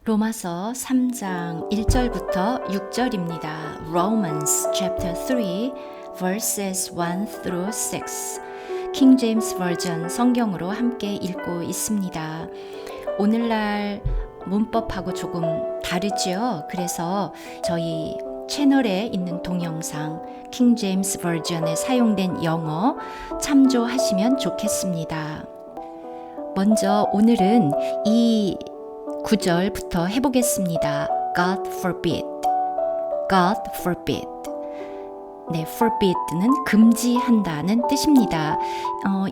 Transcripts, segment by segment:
로마서 3장 1절부터 6절입니다. Romans chapter 3 verses 1 through 6. 킹 제임스 버전 성경으로 함께 읽고 있습니다. 오늘날 문법하고 조금 다르죠. 그래서 저희 채널에 있는 동영상 킹 제임스 버전에 사용된 영어 참조하시면 좋겠습니다. 먼저 오늘은 이 9절부터 해보겠습니다. God forbid. God forbid. 네, forbid는 금지한다는 뜻입니다.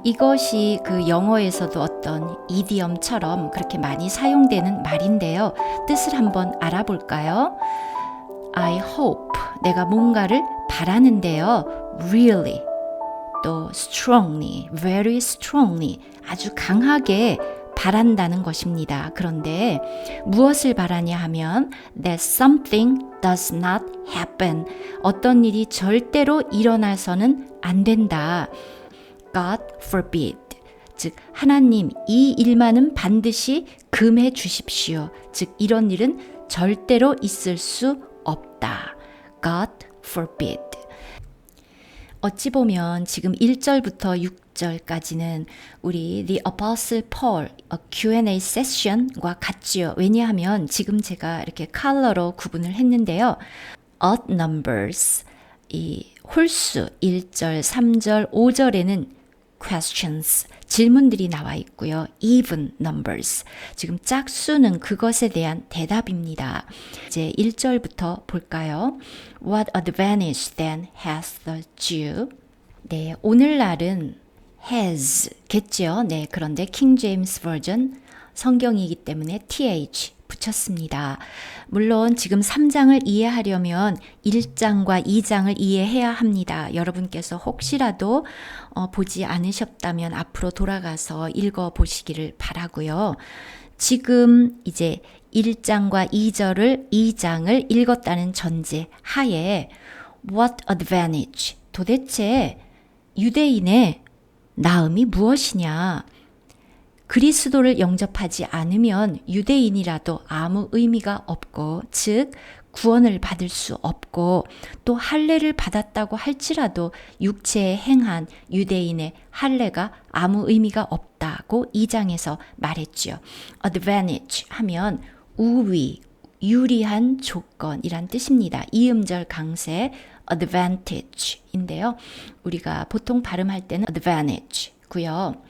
이것이 그 영어에서도 어떤 이디엄처럼 그렇게 많이 사용되는 말인데요. 뜻을 한번 알아볼까요? I hope. 내가 뭔가를 바라는데요. Really. 또 strongly. Very strongly. 아주 강하게 바란다는 것입니다. 그런데 무엇을 바라냐 하면 that something does not happen. 어떤 일이 절대로 일어나서는 안 된다. God forbid. 즉 하나님 이 일만은 반드시 금해 주십시오. 즉 이런 일은 절대로 있을 수 없다. God forbid. 어찌 보면 지금 1절부터 6절까지는 우리 The Apostle Paul Q&A 세션과 같지요. 왜냐하면 지금 제가 이렇게 컬러로 구분을 했는데요. Odd numbers, 이 홀수 1절, 3절, 5절에는 questions, 질문들이 나와 있고요. Even numbers, 지금 짝수는 그것에 대한 대답입니다. 이제 1절부터 볼까요? What advantage then has the Jew? 네, 오늘날은 has 겠죠. 네, 그런데 킹 제임스 버전 성경이기 때문에 th 붙였습니다. 물론 지금 3장을 이해하려면 1장과 2장을 이해해야 합니다. 여러분께서 혹시라도 보지 않으셨다면 앞으로 돌아가서 읽어보시기를 바라고요. 지금 이제 1장과 2장을 읽었다는 전제 하에 what advantage? 도대체 유대인의 나음이 무엇이냐? 그리스도를 영접하지 않으면 유대인이라도 아무 의미가 없고, 즉 구원을 받을 수 없고, 또 할례를 받았다고 할지라도 육체에 행한 유대인의 할례가 아무 의미가 없다고 2장에서 말했죠. advantage 하면 우위, 유리한 조건이란 뜻입니다. 이음절 강세 advantage인데요. 우리가 보통 발음할 때는 advantage고요.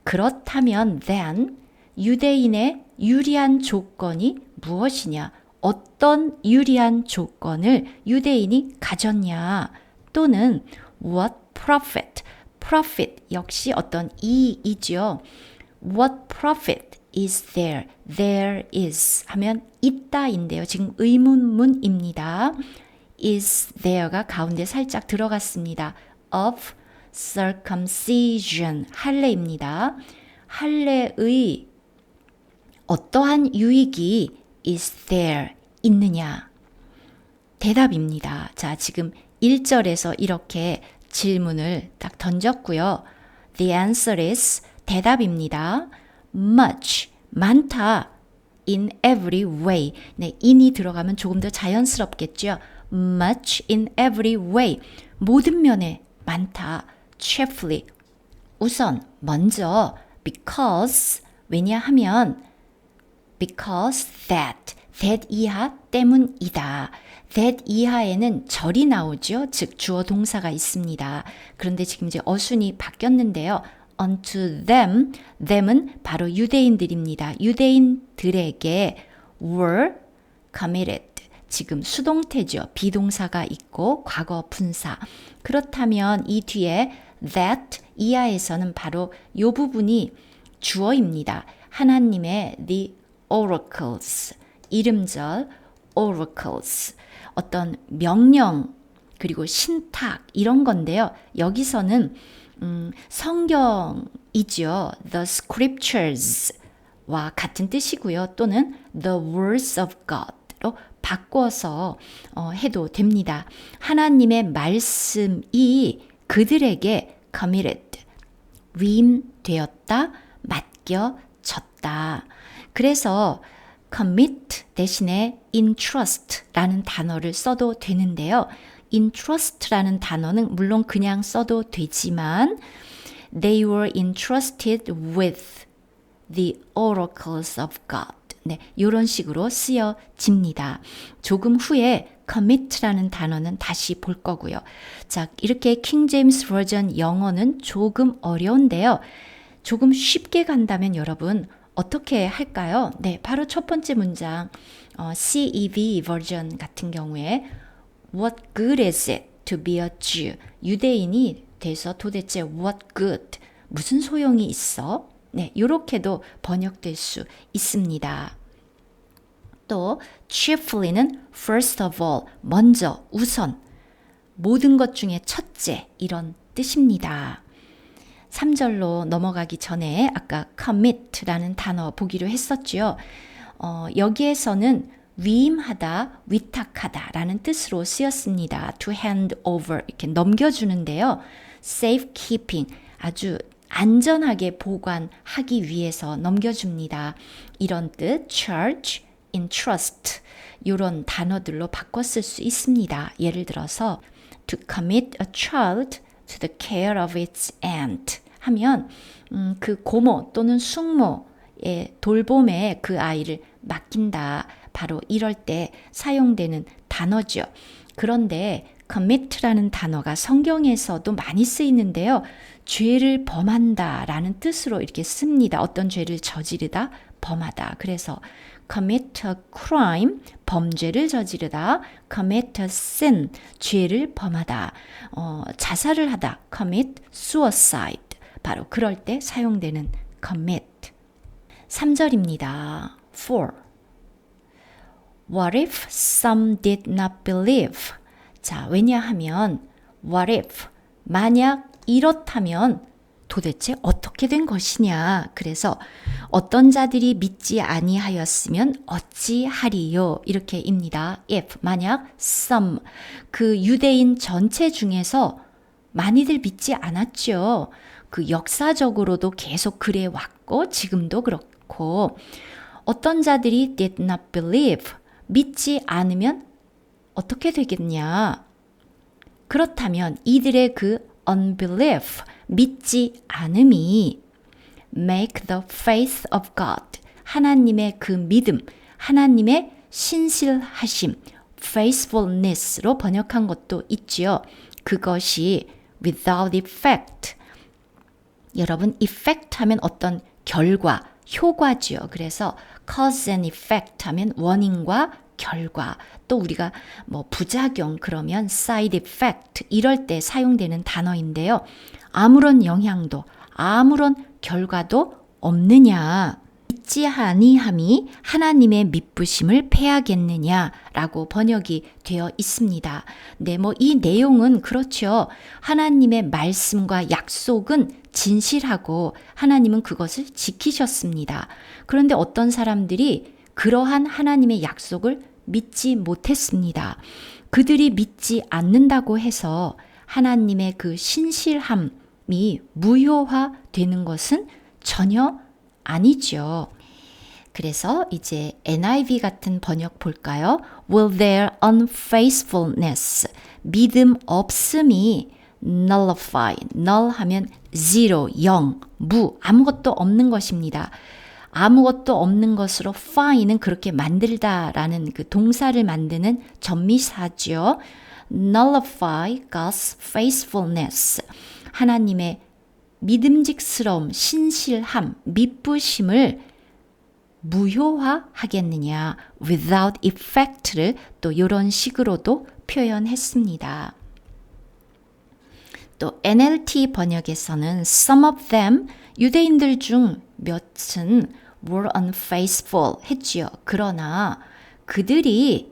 그렇다면 then 유대인의 유리한 조건이 무엇이냐? 어떤 유리한 조건을 유대인이 가졌냐? 또는 what profit? profit 역시 어떤 이이죠. What profit is there? There is 하면 있다인데요. 지금 의문문입니다. is there가 가운데 살짝 들어갔습니다. of circumcision, 할례입니다. 할례의 어떠한 유익이 is there, 있느냐? 대답입니다. 자, 지금 1절에서 이렇게 질문을 딱 던졌고요. The answer is, 대답입니다. much, 많다. in every way. 네, in이 들어가면 조금 더 자연스럽겠죠. much in every way. 모든 면에 많다. chiefly, 우선, 먼저, because, 왜냐하면, because that 이하 때문이다. that 이하에는 절이 나오죠. 즉, 주어 동사가 있습니다. 그런데 지금 이제 어순이 바뀌었는데요. unto them, them은 바로 유대인들입니다. 유대인들에게 were committed. 지금 수동태죠. 비동사가 있고 과거 분사. 그렇다면 이 뒤에 that 이하에서는 바로 이 부분이 주어입니다. 하나님의 the oracles, 이름절 oracles, 어떤 명령 그리고 신탁 이런 건데요. 여기서는 성경이죠. the scriptures와 같은 뜻이고요. 또는 the words of God로 바꿔서 해도 됩니다. 하나님의 말씀이 그들에게 committed, 위임되었다, 맡겨졌다. 그래서 commit 대신에 entrust라는 단어를 써도 되는데요. entrust라는 단어는 물론 그냥 써도 되지만 they were entrusted with the oracles of God. 네, 이런 식으로 쓰여집니다. 조금 후에 commit라는 단어는 다시 볼 거고요. 자, 이렇게 킹 제임스 버전 영어는 조금 어려운데요. 조금 쉽게 간다면 여러분 어떻게 할까요? 네, 바로 첫 번째 문장 CEV 버전 같은 경우에 What good is it to be a Jew? 유대인이 돼서 도대체 what good? 무슨 소용이 있어? 네, 이렇게도 번역될 수 있습니다. 또 chiefly는 first of all, 먼저, 우선, 모든 것 중에 첫째 이런 뜻입니다. 3절로 넘어가기 전에 아까 commit라는 단어 보기로 했었죠. 여기에서는 위임하다, 위탁하다라는 뜻으로 쓰였습니다. to hand over 이렇게 넘겨주는데요. safekeeping 아주 안전하게 보관하기 위해서 넘겨줍니다. 이런 뜻, charge, entrust 이런 단어들로 바꿔 쓸 수 있습니다. 예를 들어서 to commit a child to the care of its aunt 하면 그 고모 또는 숙모의 돌봄에 그 아이를 맡긴다. 바로 이럴 때 사용되는 단어죠. 그런데 commit라는 단어가 성경에서도 많이 쓰이는데요. 죄를 범한다 라는 뜻으로 이렇게 씁니다. 어떤 죄를 저지르다, 범하다. 그래서 commit a crime, 범죄를 저지르다, commit a sin, 죄를 범하다, 자살을 하다, commit suicide. 바로 그럴 때 사용되는 commit. 3절입니다. 4. What if some did not believe? 자, 왜냐하면 what if, 만약 이렇다면 도대체 어떻게 된 것이냐. 그래서 어떤 자들이 믿지 아니하였으면 어찌하리요. 이렇게입니다. if, 만약 some, 그 유대인 전체 중에서 많이들 믿지 않았죠. 그 역사적으로도 계속 그래 왔고 지금도 그렇고 어떤 자들이 did not believe, 믿지 않으면 어떻게 되겠냐. 그렇다면 이들의 그 unbelief, 믿지 않음이 make the faith of God, 하나님의 그 믿음, 하나님의 신실하심, faithfulness로 번역한 것도 있지요. 그것이 without effect. 여러분, effect 하면 어떤 결과, 효과지요. 그래서 cause and effect 하면 원인과 결과, 또 우리가 뭐 부작용 그러면 side effect 이럴 때 사용되는 단어인데요. 아무런 영향도 아무런 결과도 없느냐. 믿지 아니함이 하나님의 미쁘심을 패하겠느냐라고 번역이 되어 있습니다. 네, 뭐 이 내용은 그렇죠. 하나님의 말씀과 약속은 진실하고 하나님은 그것을 지키셨습니다. 그런데 어떤 사람들이 그러한 하나님의 약속을 믿지 못했습니다. 그들이 믿지 않는다고 해서 하나님의 그 신실함이 무효화되는 것은 전혀 아니죠. 그래서 이제 NIV 같은 번역 볼까요? Will their unfaithfulness, 믿음 없음이 nullify, null 하면 zero, 0, 무, 아무것도 없는 것입니다. 아무것도 없는 것으로 find는 그렇게 만들다라는 그 동사를 만드는 전미사죠. nullify God's faithfulness. 하나님의 믿음직스러움, 신실함, 미쁘심을 무효화하겠느냐. without effect를 또 이런 식으로도 표현했습니다. 또 NLT 번역에서는 some of them, 유대인들 중 몇은 were unfaithful 했지요. 그러나 그들이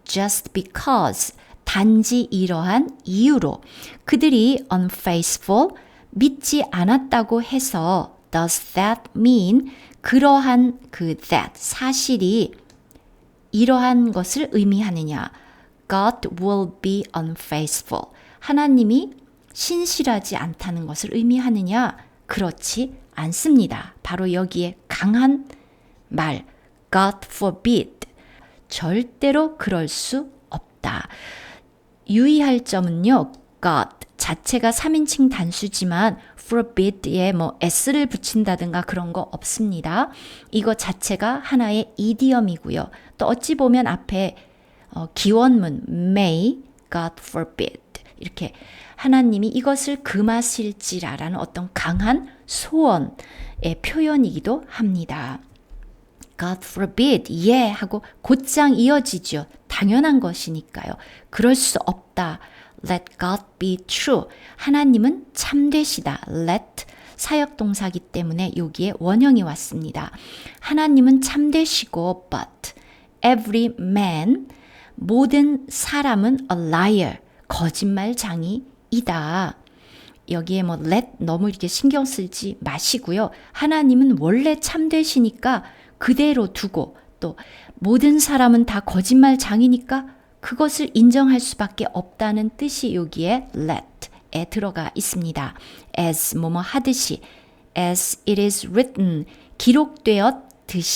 just because, 단지 이러한 이유로 그들이 unfaithful, 믿지 않았다고 해서 does that mean, 그러한 그 that, 사실이 이러한 것을 의미하느냐. God will be unfaithful. 하나님이 신실하지 않다는 것을 의미하느냐? 그렇지 않습니다. 바로 여기에 강한 말, God forbid. 절대로 그럴 수 없다. 유의할 점은요. God 자체가 3인칭 단수지만 forbid에 뭐 s를 붙인다든가 그런 거 없습니다. 이거 자체가 하나의 이디엄이고요. 또 어찌 보면 앞에 기원문 may God forbid 이렇게 하나님이 이것을 금하실지라라는 어떤 강한 소원의 표현이기도 합니다. God forbid, 하고 곧장 이어지죠. 당연한 것이니까요. 그럴 수 없다. Let God be true. 하나님은 참되시다. Let 사역동사기 때문에 여기에 원형이 왔습니다. 하나님은 참되시고 but every man 모든 사람은 a liar 거짓말장이이다. 여기에 뭐 let 너무 이렇게 신경 쓰지 마시고요. 하나님은 원래 참되시니까 그대로 두고 또 모든 사람은 다 거짓말장이니까 그것을 인정할 수밖에 없다는 뜻이 여기에 let에 들어가 있습니다. as 뭐뭐 하듯이 as it is written 기록되었듯이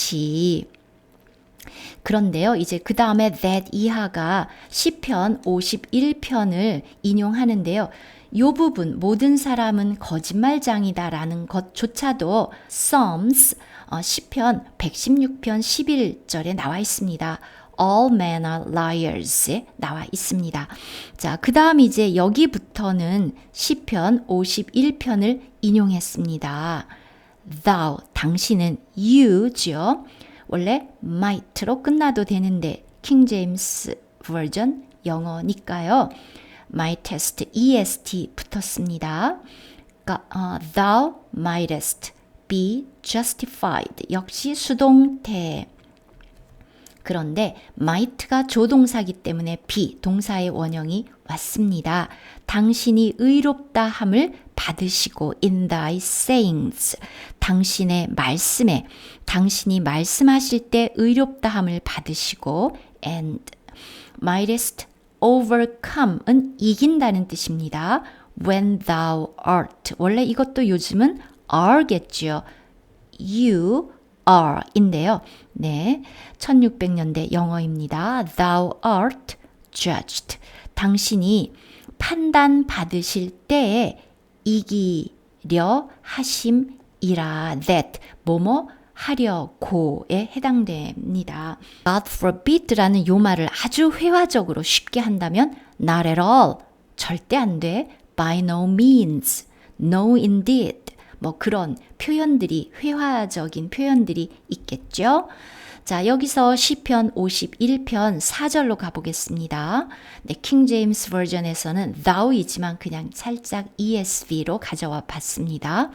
그런데요. 이제 그 다음에 that 이하가 시편 51편을 인용하는데요. 이 부분 모든 사람은 거짓말장이다라는 것조차도 Psalms 시편 116편 11절에 나와 있습니다. All men are liars에 나와 있습니다. 자, 그 다음 이제 여기부터는 시편 51편을 인용했습니다. Thou, 당신은 you죠. 원래 might로 끝나도 되는데 킹 제임스 버전 영어니까요. my test est 붙었습니다. Thou mightest be justified 역시 수동태. 그런데 might가 조동사기 때문에 be 동사의 원형이 왔습니다. 당신이 의롭다 함을 받으시고 in thy sayings 당신의 말씀에 당신이 말씀하실 때 의롭다 함을 받으시고 and mightest overcome은 이긴다는 뜻입니다. when thou art 원래 이것도 요즘은 are겠죠. you are 인데요. 네, 1600년대 영어입니다. Thou art judged. 당신이 판단 받으실 때에 이기려 하심이라 that 뭐뭐 하려고에 해당됩니다. God forbid라는 요 말을 아주 회화적으로 쉽게 한다면 not at all, 절대 안 돼, by no means, no indeed 뭐 그런 표현들이 회화적인 표현들이 있겠죠. 자, 여기서 시편 51편 4절로 가보겠습니다. 네, 킹 제임스 버전에서는 thou이지만 그냥 살짝 ESV로 가져와 봤습니다.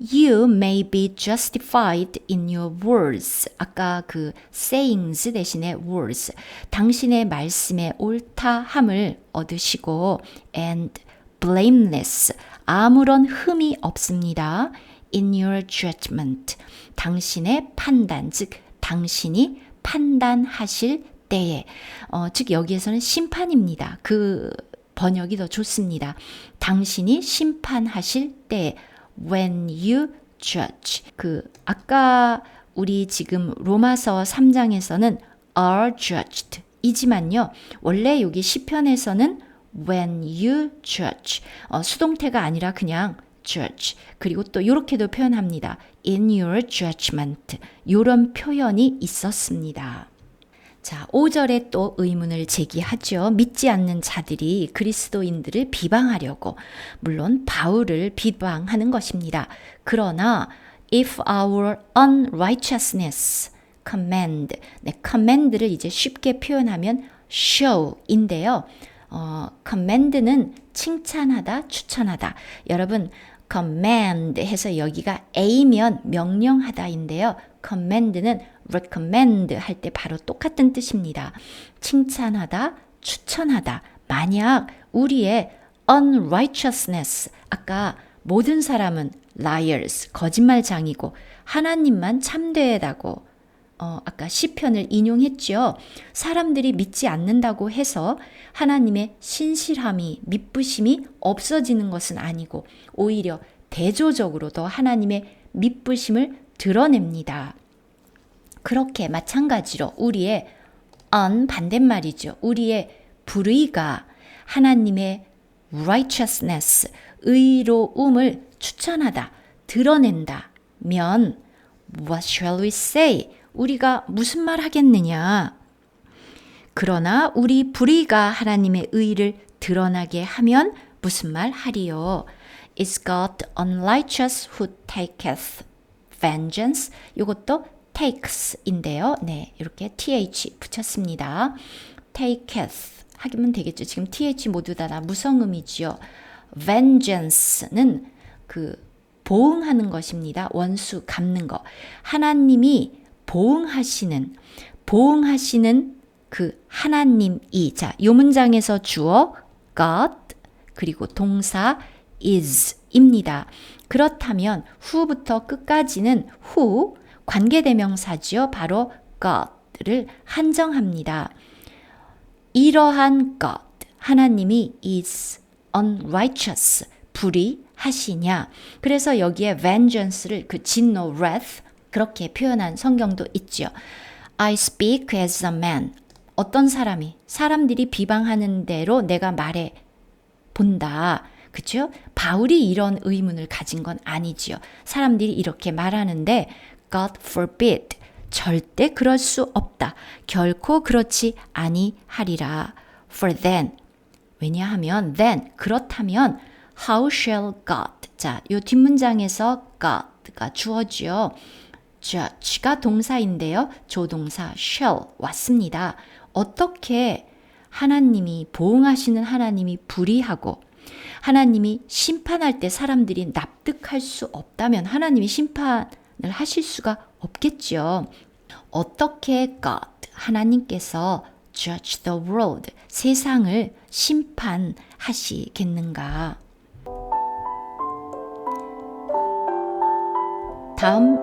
You may be justified in your words. 아까 그 sayings 대신에 words. 당신의 말씀에 옳다함을 얻으시고 and blameless. 아무런 흠이 없습니다. In your judgment. 당신의 판단, 즉 당신이 판단하실 때에 즉 여기에서는 심판입니다. 그 번역이 더 좋습니다. 당신이 심판하실 때에 when you judge. 아까 우리 지금 로마서 3장에서는 are judged 이지만요. 원래 여기 시편에서는 when you judge. 수동태가 아니라 그냥 judge. 그리고 또 이렇게도 표현합니다. in your judgment. 이런 표현이 있었습니다. 자, 5절에 또 의문을 제기하죠. 믿지 않는 자들이 그리스도인들을 비방하려고 물론 바울을 비방하는 것입니다. 그러나 if our unrighteousness command, 네, command를 이제 쉽게 표현하면 show인데요. command는 칭찬하다, 추천하다. 여러분 command 해서 여기가 A면 명령하다인데요. command는 recommend 할 때 바로 똑같은 뜻입니다. 칭찬하다, 추천하다. 만약 우리의 unrighteousness, 아까 모든 사람은 liars, 거짓말장이고 하나님만 참되다고 아까 시편을 인용했죠. 사람들이 믿지 않는다고 해서 하나님의 신실함이, 믿부심이 없어지는 것은 아니고 오히려 대조적으로 더 하나님의 믿부심을 드러냅니다. 그렇게 마찬가지로 우리의 반대말이죠. 우리의 불의가 하나님의 righteousness, 의로움을 추천하다, 드러낸다면 what shall we say? 우리가 무슨 말 하겠느냐? 그러나 우리 불의가 하나님의 의를 드러나게 하면 무슨 말 하리요? Is God unrighteous who taketh vengeance? 이것도 takes인데요. 네, 이렇게 th 붙였습니다. taketh 하면 되겠죠. 지금 th 모두 다 무성음이지요. vengeance는 그 보응하는 것입니다. 원수 갚는 거. 하나님이 보응하시는 그 하나님이, 자, 요 문장에서 주어 God 그리고 동사 is입니다. 그렇다면 who부터 끝까지는 who 관계대명사지요. 바로 God를 한정합니다. 이러한 God, 하나님이 is unrighteous, 불의하시냐. 그래서 여기에 vengeance를 그 진노, wrath 그렇게 표현한 성경도 있죠. I speak as a man. 어떤 사람들이 비방하는 대로 내가 말해 본다. 그렇죠? 바울이 이런 의문을 가진 건 아니지요. 사람들이 이렇게 말하는데 God forbid. 절대 그럴 수 없다. 결코 그렇지 아니하리라. For then. 왜냐하면 then 그렇다면 how shall God. 자, 요 뒷문장에서 God가 주어지요. judge가 동사인데요. 조동사 shall 왔습니다. 어떻게 하나님이 보응하시는 하나님이 불의하고 하나님이 심판할 때 사람들이 납득할 수 없다면 하나님이 심판을 하실 수가 없겠죠. 어떻게 God, 하나님께서 judge the world, 세상을 심판하시겠는가? 다음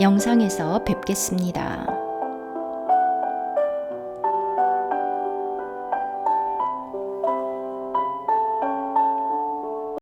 영상에서 뵙겠습니다.